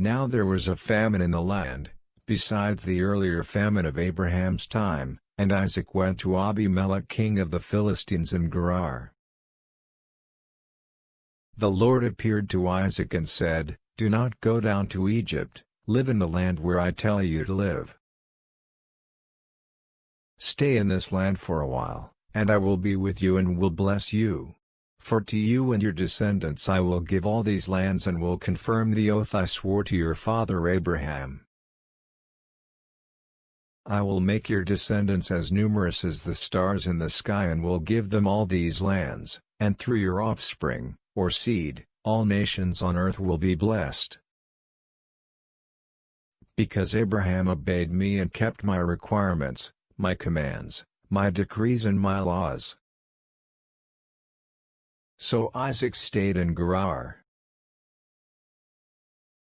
Now there was a famine in the land, besides the earlier famine of Abraham's time, and Isaac went to Abimelech king of the Philistines in Gerar. The Lord appeared to Isaac and said, "Do not go down to Egypt, live in the land where I tell you to live. Stay in this land for a while, and I will be with you and will bless you. For to you and your descendants I will give all these lands and will confirm the oath I swore to your father Abraham. I will make your descendants as numerous as the stars in the sky and will give them all these lands, and through your offspring, or seed, all nations on earth will be blessed. Because Abraham obeyed me and kept my requirements, my commands, my decrees and my laws." So Isaac stayed in Gerar.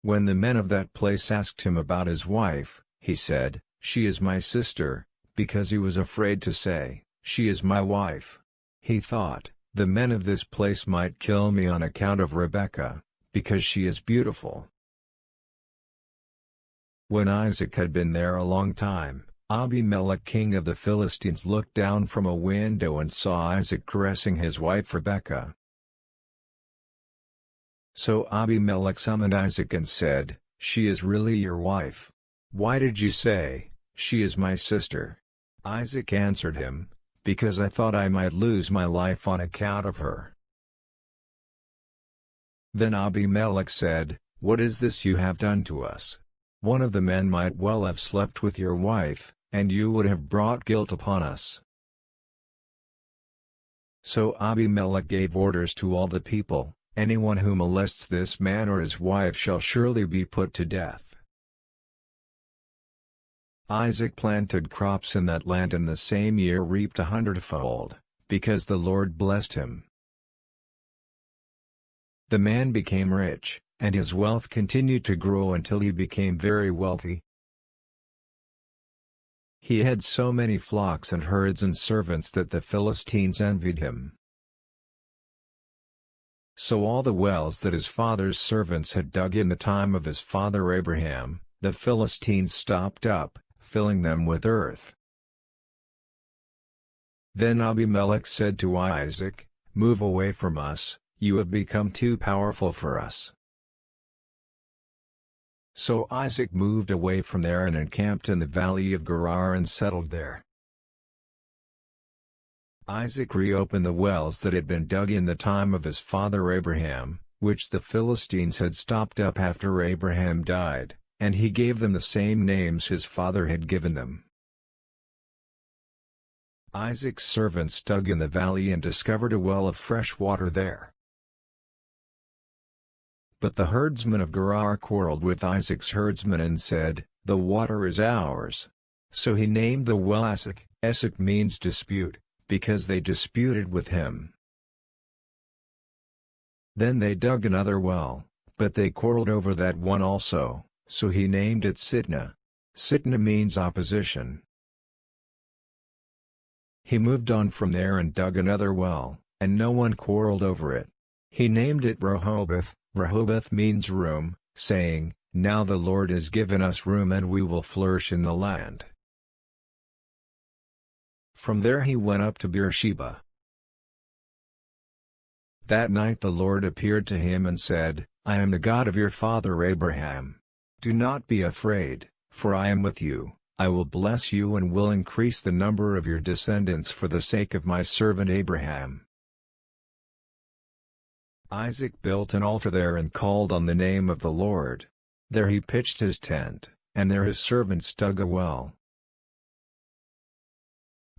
When the men of that place asked him about his wife, he said, "She is my sister," because he was afraid to say, "She is my wife." He thought, "The men of this place might kill me on account of Rebekah, because she is beautiful." When Isaac had been there a long time, Abimelech king of the Philistines looked down from a window and saw Isaac caressing his wife Rebekah. So Abimelech summoned Isaac and said, "She is really your wife. Why did you say, 'She is my sister'?" Isaac answered him, "Because I thought I might lose my life on account of her." Then Abimelech said, "What is this you have done to us? One of the men might well have slept with your wife, and you would have brought guilt upon us." So Abimelech gave orders to all the people, "Anyone who molests this man or his wife shall surely be put to death." Isaac planted crops in that land and the same year reaped 100-fold, because the Lord blessed him. The man became rich, and his wealth continued to grow until he became very wealthy. He had so many flocks and herds and servants that the Philistines envied him. So all the wells that his father's servants had dug in the time of his father Abraham, the Philistines stopped up, filling them with earth. Then Abimelech said to Isaac, "Move away from us, you have become too powerful for us." So Isaac moved away from there and encamped in the valley of Gerar and settled there. Isaac reopened the wells that had been dug in the time of his father Abraham, which the Philistines had stopped up after Abraham died, and he gave them the same names his father had given them. Isaac's servants dug in the valley and discovered a well of fresh water there. But the herdsmen of Gerar quarreled with Isaac's herdsmen and said, "The water is ours." So he named the well Esek. Esek means dispute, because they disputed with him. Then they dug another well, but they quarreled over that one also, so he named it Sitnah. Sitnah means opposition. He moved on from there and dug another well, and no one quarreled over it. He named it Rehoboth. Rehoboth means room, saying, "Now the Lord has given us room and we will flourish in the land." From there he went up to Beersheba. That night the Lord appeared to him and said, "I am the God of your father Abraham. Do not be afraid, for I am with you. I will bless you and will increase the number of your descendants for the sake of my servant Abraham." Isaac built an altar there and called on the name of the Lord. There he pitched his tent, and there his servants dug a well.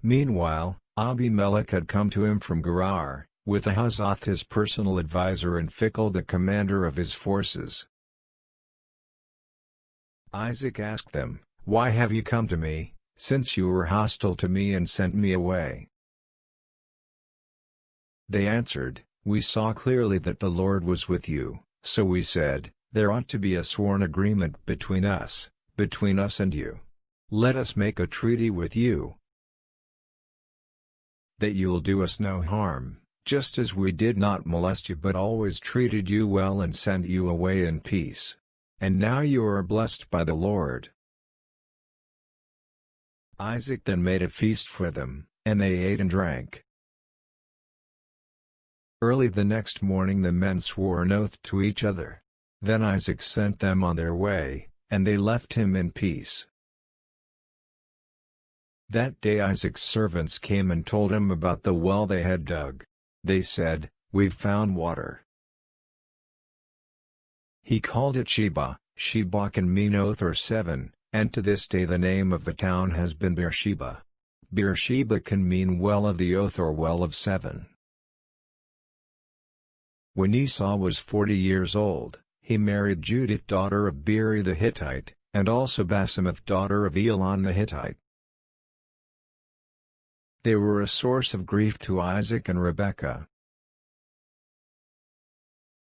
Meanwhile, Abimelech had come to him from Gerar, with Ahuzzath his personal advisor and Phicol the commander of his forces. Isaac asked them, "Why have you come to me, since you were hostile to me and sent me away?" They answered, "We saw clearly that the Lord was with you, so we said, 'There ought to be a sworn agreement between us and you. Let us make a treaty with you, that you will do us no harm, just as we did not molest you but always treated you well and sent you away in peace.'" and now you are blessed by the Lord." Isaac then made a feast for them, and they ate and drank. Early the next morning the men swore an oath to each other. Then Isaac sent them on their way, and they left him in peace. That day Isaac's servants came and told him about the well they had dug. They said, "We've found water." He called it Sheba. Sheba can mean oath or 7, and to this day the name of the town has been Beersheba. Beersheba can mean well of the oath or well of 7. When Esau was 40 years old, he married Judith daughter of Beeri the Hittite, and also Basemath daughter of Elon the Hittite. They were a source of grief to Isaac and Rebekah,